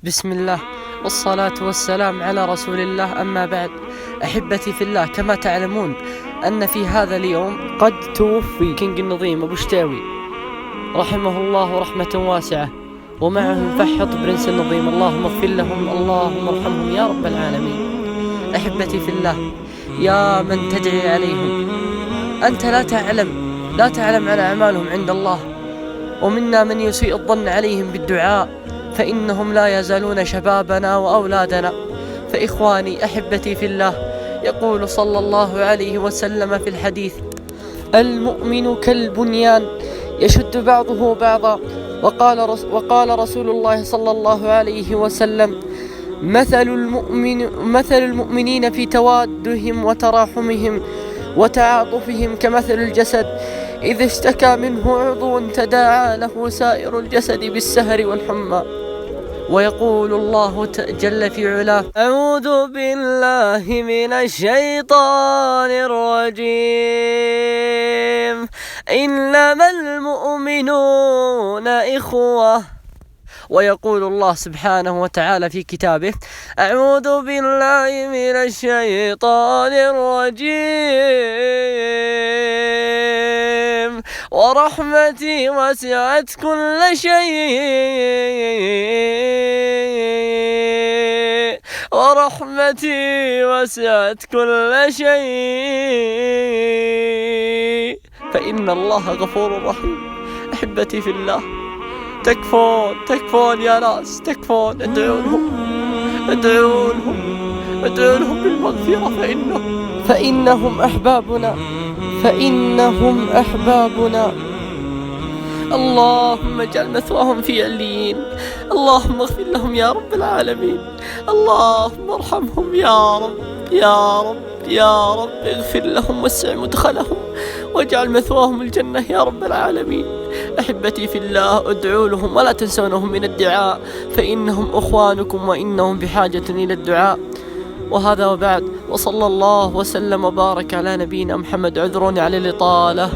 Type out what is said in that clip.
بسم الله والصلاة والسلام على رسول الله. أما بعد، أحبتي في الله، كما تعلمون أن في هذا اليوم قد توفي كينج النظيم أبو شتاوي رحمه الله رحمة واسعة، ومعه فحط برنس النظيم. اللهم اغفر لهم، اللهم ارحمهم يا رب العالمين. أحبتي في الله، يا من تدعي عليهم، أنت لا تعلم عن أعمالهم عند الله، ومنا من يسيء الظن عليهم بالدعاء، فإنهم لا يزالون شبابنا وأولادنا. فإخواني أحبتي في الله، يقول صلى الله عليه وسلم في الحديث: المؤمن كالبنيان يشد بعضه بعضا. وقال رسول الله صلى الله عليه وسلم: مثل المؤمنين في توادهم وتراحمهم وتعاطفهم كمثل الجسد إذا اشتكى منه عضو تداعى له سائر الجسد بالسهر والحمى. ويقول الله جل في علاه: أعوذ بالله من الشيطان الرجيم، إنما المؤمنون إخوة. ويقول الله سبحانه وتعالى في كتابه: أعوذ بالله من الشيطان الرجيم، ورحمتي وسعت كل شيء، ورحمتي وسعت كل شيء، فإن الله غفور رحيم. أحبتي في الله، تكفون يا ناس، تكفون. ادعوا لهم بالمغفرة، فإنهم أحبابنا. اللهم اجعل مثواهم في عليين. اللهم اغفر لهم يا رب العالمين. اللهم ارحمهم يا رب. اغفر لهم، وسع مدخلهم، واجعل مثواهم الجنة يا رب العالمين. أحبتي في الله، ادعوا لهم ولا تنسونهم من الدعاء، فإنهم أخوانكم وإنهم بحاجة إلى الدعاء. وهذا وبعد، وصلى الله وسلم وبارك على نبينا محمد. عذروني على الإطالة.